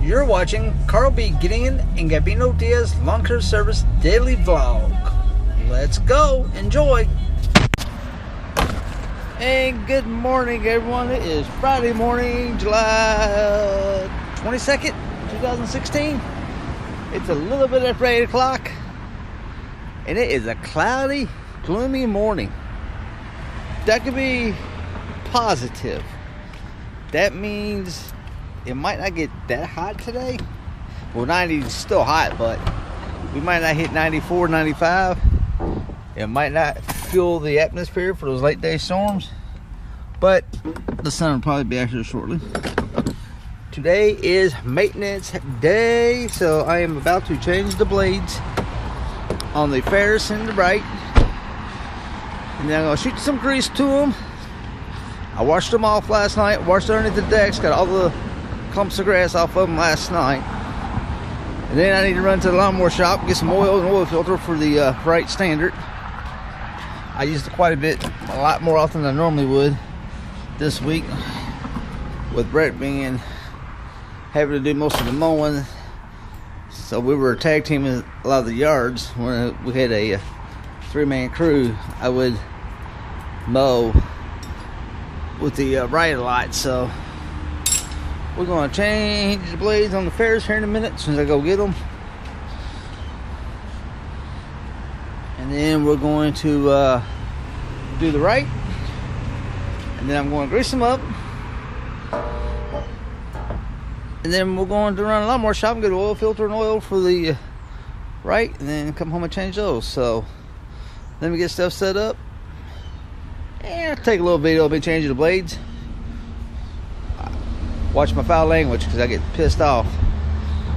You're watching Carl B. Gideon and Gabino Diaz Lawn Care Service Daily Vlog. Let's go. Enjoy. Hey, good morning, everyone. It is Friday morning, July 22nd, 2016. It's a little bit after 8 o'clock, and it is a cloudy, gloomy morning. That could be positive. That means it might not get that hot today. Well, 90 is still hot, but we might not hit 94, 95. It might not fuel the atmosphere for those late day storms, but the sun will probably be out here shortly. Today is maintenance day, so I am about to change the blades on the Ferris and the Bright, and then I'm going to shoot some grease to them. I washed them off last night, washed underneath the decks, got all the clumps of grass off of them last night. And then I need to run to the lawnmower shop, get some oil and oil filter for the Bright Standard. I used it quite a lot more often than I normally would this week, with Brett having to do most of the mowing. So we were tag teaming a lot of the yards. When we had a 3-man crew, I would mow with the Bright a lot. So we're going to change the blades on the Ferris here in a minute as soon as I go get them. And then we're going to do the Right. And then I'm going to grease them up. And then we're going to run a lawnmower shop and get an oil filter and oil for the Right. And then come home and change those. So let me get stuff set up. And I'll take a little video of me changing the blades. Watch my foul language because I get pissed off.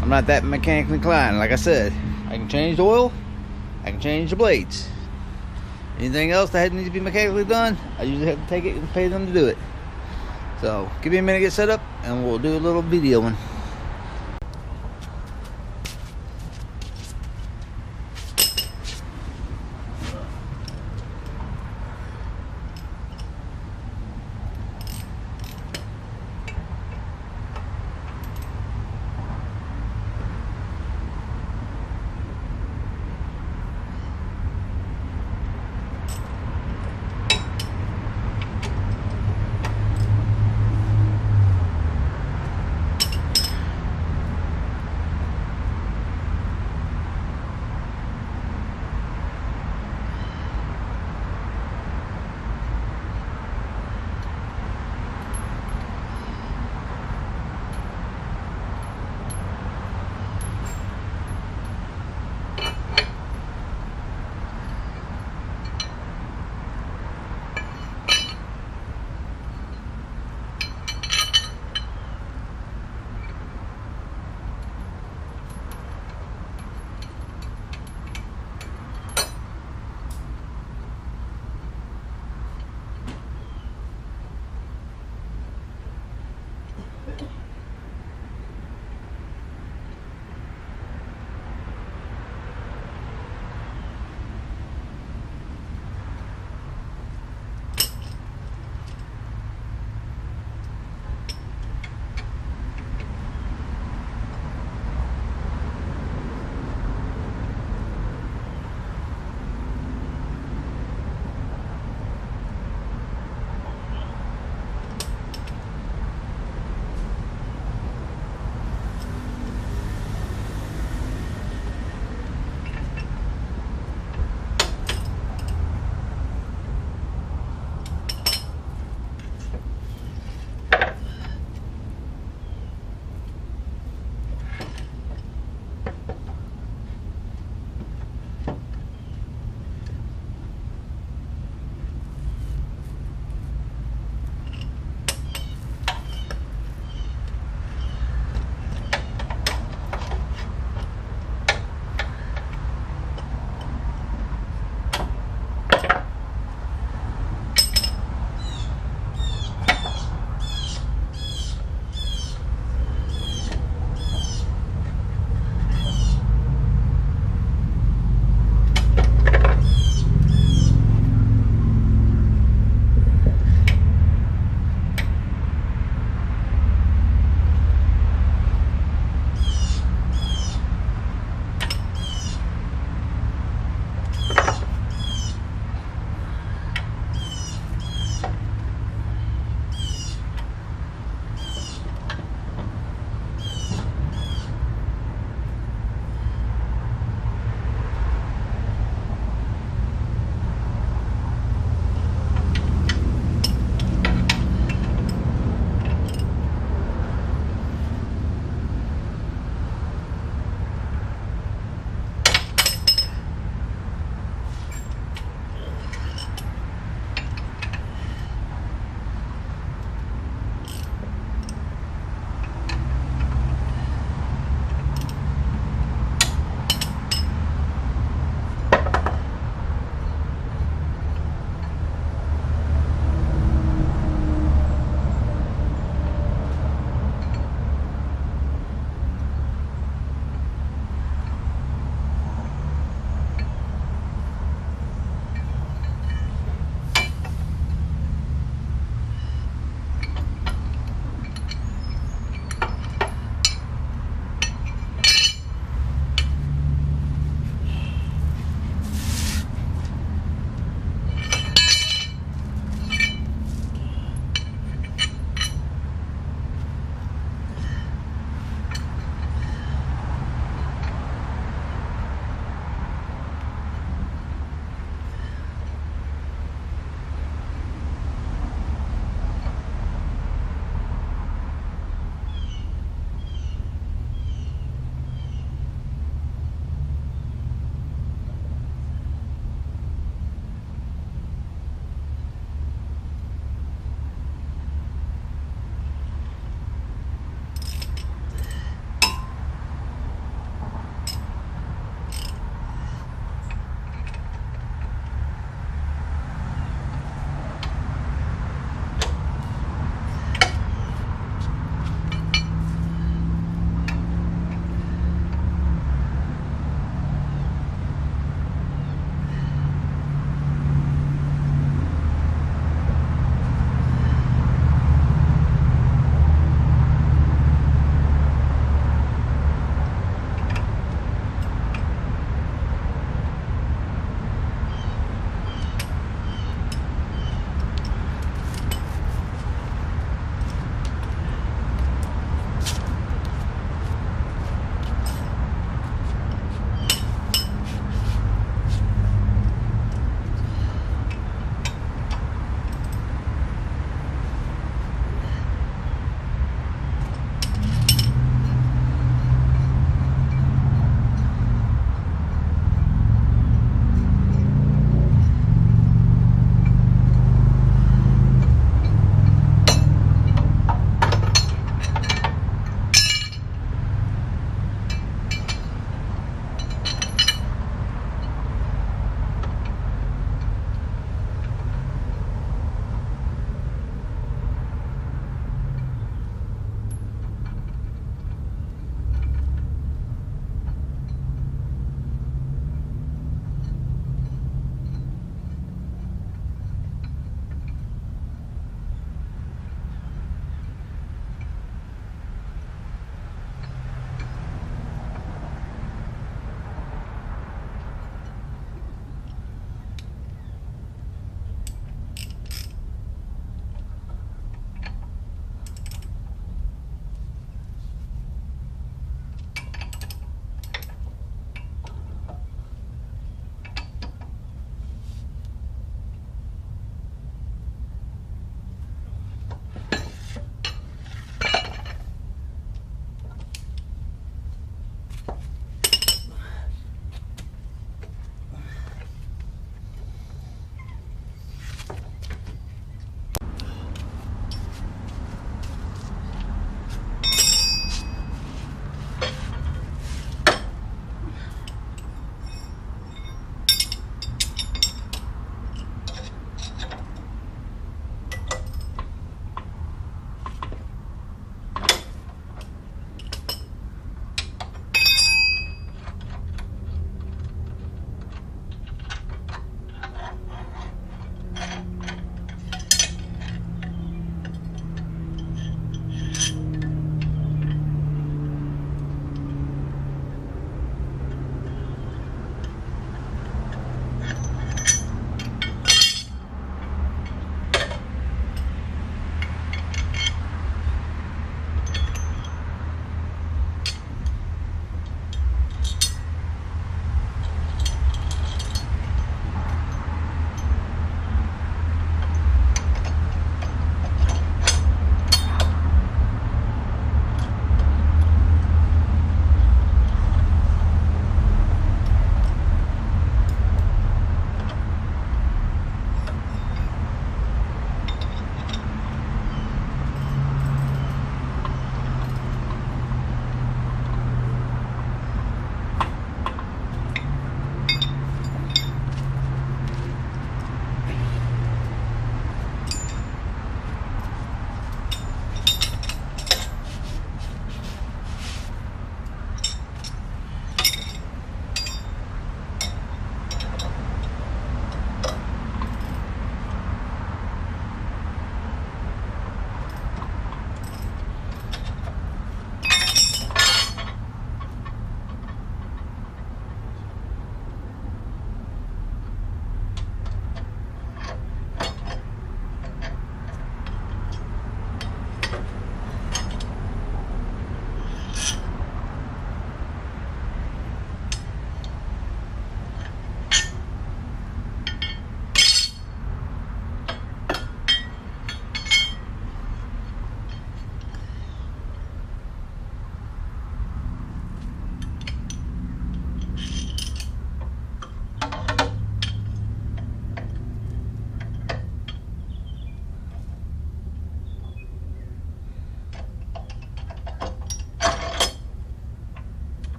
I'm not that mechanically inclined. Like I said, I can change the oil, I can change the blades. Anything else that needs to be mechanically done, I usually have to take it and pay them to do it. So give me a minute to get set up and we'll do a little videoing.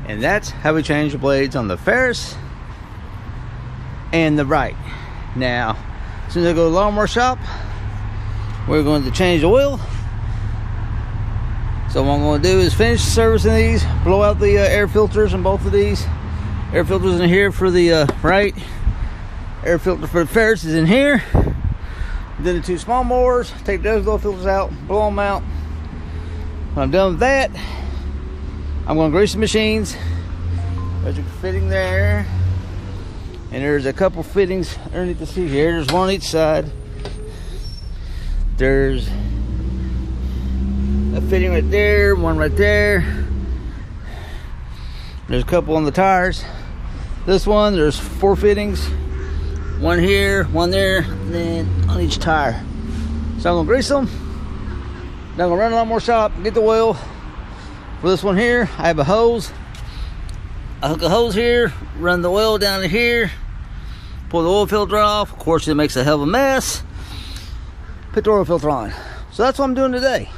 And that's how we change the blades on the Ferris and the Wright. Now, as soon as I go to the lawnmower shop, we're going to change the oil. So what I'm going to do is finish servicing these, blow out the air filters in both of these. Air filters in here for the Wright. Air filter for the Ferris is in here. Then the two small mowers, take those little filters out, blow them out. When I'm done with that, I'm going to grease the machines. There's a fitting there. And there's a couple fittings underneath the seat here. There's one on each side. There's a fitting right there, one right there. There's a couple on the tires. This one, there's 4 fittings. One here, one there, and then on each tire. So I'm gonna grease them. Then I'm gonna run a lawnmower shop, get the oil. For this one here, I have a hose. I hook a hose here, run the oil down to here, pull the oil filter off. Of course, it makes a hell of a mess. Put the oil filter on. So that's what I'm doing today.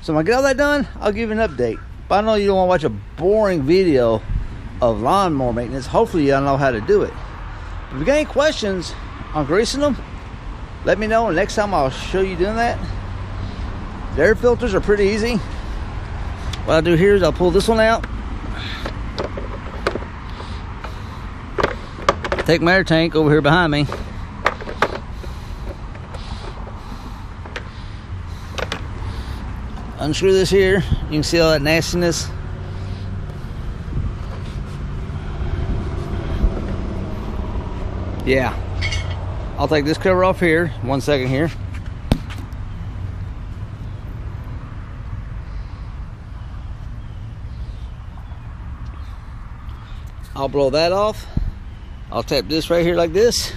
So when I get all that done, I'll give you an update. But I know you don't want to watch a boring video of lawnmower maintenance. Hopefully you know how to do it. If you got any questions on greasing them, let me know, and next time I'll show you doing that. The air filters are pretty easy. What I'll do here is I'll pull this one out, take my air tank over here behind me, unscrew this here. You can see all that nastiness. Yeah, I'll take this cover off here. 1 second here. I'll blow that off. I'll tap this right here like this.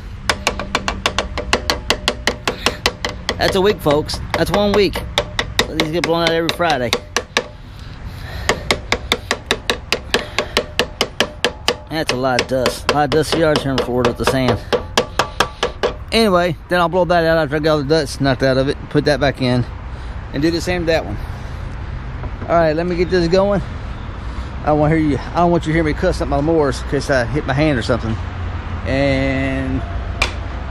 That's a week, folks. That's 1 week. These get blown out every Friday. That's a lot of dust. A lot of dusty yards here in Florida with the sand. Anyway, then I'll blow that out after I got all the dust knocked out of it. Put that back in. And do the same to that one. Alright, let me get this going. I don't want you to hear me cuss up my mowers in case I hit my hand or something. And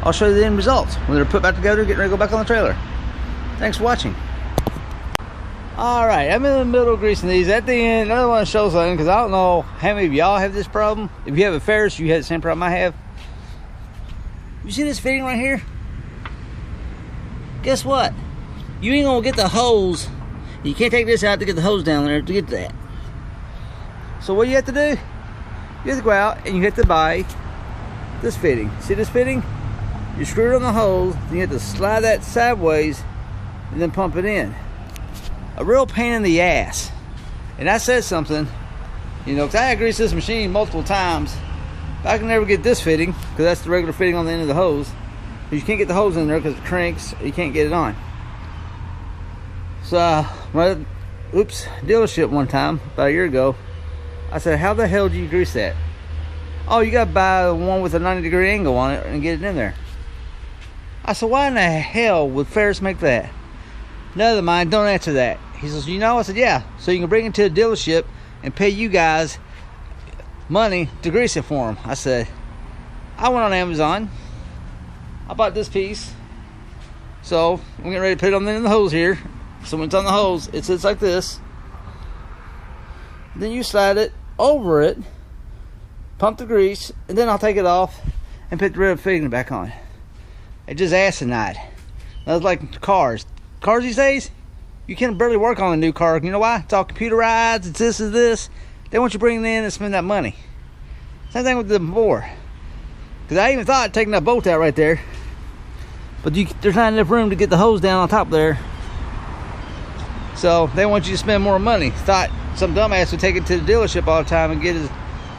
I'll show you the end results when they're put back together, getting ready to go back on the trailer. Thanks for watching. Alright, I'm in the middle of greasing these. At the end, I want to show something because I don't know how many of y'all have this problem. If you have a Ferris, you have the same problem I have. You see this fitting right here? Guess what? You ain't gonna get the hose. You can't take this out to get the hose down there to get that. So what you have to do? You have to go out and you have to buy this fitting. See this fitting? You screw it on the hose, then you have to slide that sideways and then pump it in. A real pain in the ass. And I said something, you know, because I had greased this machine multiple times. I can never get this fitting, because that's the regular fitting on the end of the hose. You can't get the hose in there because it cranks, you can't get it on. So, when dealership one time, about a year ago, I said, how the hell do you grease that? Oh, you gotta buy one with a 90-degree angle on it and get it in there. I said, why in the hell would Ferris make that? Never mind, don't answer that. He says, you know? I said, yeah, so you can bring it to a dealership and pay you guys money to grease it for them. I said, I went on Amazon. I bought this piece. So, I'm getting ready to put it on the end of the hose here. So when it's on the hose, it sits like this. Then you slide it over it, pump the grease, and then I'll take it off and put the red fitting back on. It's just asinine. That's like cars. Cars these days, you can barely work on a new car. You know why? It's all computerized. It's this, is this. They want you bringing it in and spend that money. Same thing with the mower. Because I even thought of taking that bolt out right there. But there's not enough room to get the hose down on top there. So they want you to spend more money. Thought some dumbass would take it to the dealership all the time and get it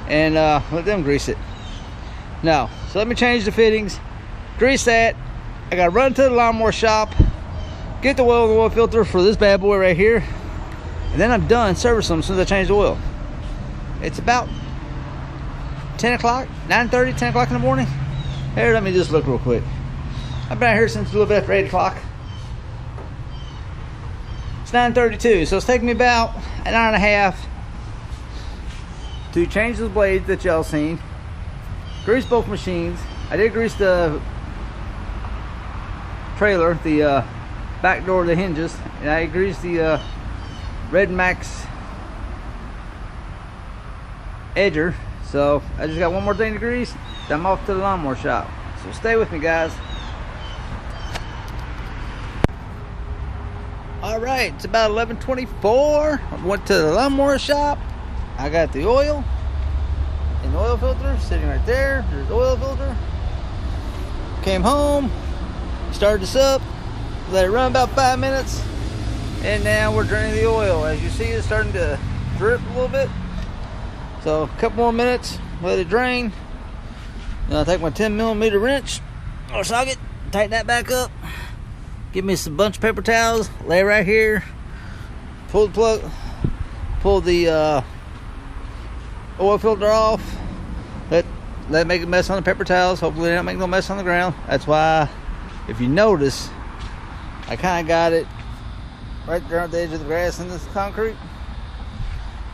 and let them grease it. No. So let me change the fittings. Grease that. I gotta run to the lawnmower shop. Get the oil filter for this bad boy right here. And then I'm done servicing them as soon as I change the oil. It's about 10 o'clock, 9:30, 10 o'clock in the morning. Here, let me just look real quick. I've been out here since a little bit after 8 o'clock. It's 9:32, so it's taking me about an hour and a half to change the blades that y'all seen. Grease both machines. I did grease the trailer, the back door of the hinges, and I greased the Red Max edger. So I just got one more thing to grease, then I'm off to the lawnmower shop. So stay with me, guys. All right, it's about 11:24. I went to the lawnmower shop. I got the oil and the oil filter sitting right there. There's the oil filter. Came home, started this up, let it run about 5 minutes, and now we're draining the oil. As you see, it's starting to drip a little bit. So a couple more minutes, let it drain. Then I'll take my 10mm wrench or socket, tighten that back up. Give me some bunch of paper towels, lay it right here, pull the plug, pull the oil filter off, let it make a mess on the paper towels. Hopefully they don't make no mess on the ground. That's why, if you notice, I kind of got it right there at the edge of the grass in this concrete.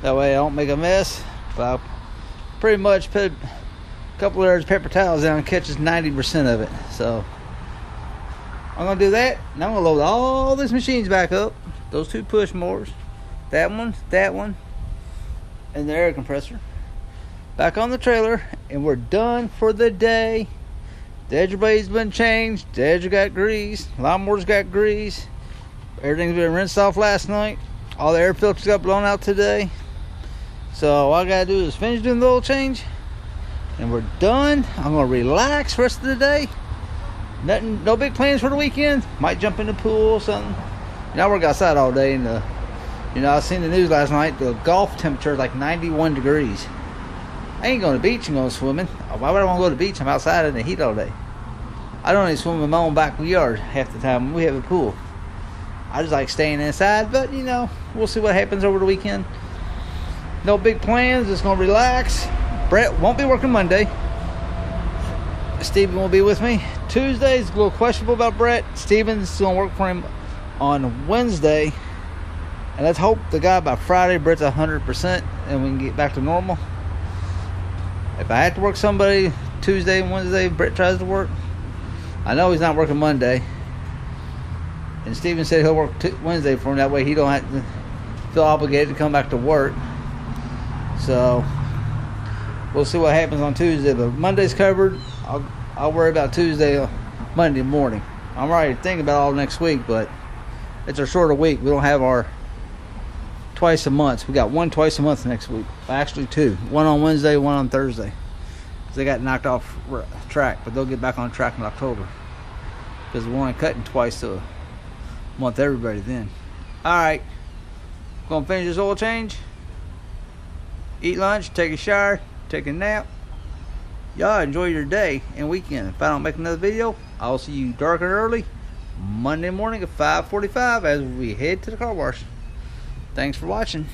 That way I don't make a mess. But I pretty much put a couple layers of paper towels down and catches 90% of it. So I'm gonna do that, and I'm gonna load all these machines back up. Those two push mowers, that one, and the air compressor back on the trailer, and we're done for the day. The edger blade's been changed, the edger got grease, lawnmower's got grease, everything's been rinsed off last night, all the air filters got blown out today. So all I gotta do is finish doing the oil change, and we're done. I'm gonna relax the rest of the day. Nothing, no big plans for the weekend. Might jump in the pool or something. I work outside all day, and I seen the news last night. The Gulf temperature is like 91 degrees. I ain't going to the beach and going swimming. Why would I want to go to the beach? I'm outside in the heat all day. I don't even swim in my own backyard half the time. We have a pool. I just like staying inside, but we'll see what happens over the weekend. No big plans. Just gonna relax. Brett won't be working Monday. Steven will be with me. Tuesday's a little questionable about Brett. Steven's gonna work for him on Wednesday, and let's hope the guy by Friday Brett's 100% and we can get back to normal. If I have to work somebody Tuesday and Wednesday, Brett tries to work. I know he's not working Monday, and Steven said he'll work Wednesday for him. That way he don't have to feel obligated to come back to work. So we'll see what happens on Tuesday. But Monday's covered. I'll worry about Tuesday, Monday morning. I'm already thinking about all next week, but it's a shorter week. We don't have our twice a month. We got one twice a month next week. Actually two. One on Wednesday, one on Thursday. They got knocked off track, but they'll get back on track in October. Because we're only cutting twice a month everybody then. Alright. Gonna finish this oil change. Eat lunch, take a shower, take a nap. Y'all enjoy your day and weekend. If I don't make another video, I'll see you dark and early Monday morning at 5:45 as we head to the car wash. Thanks for watching.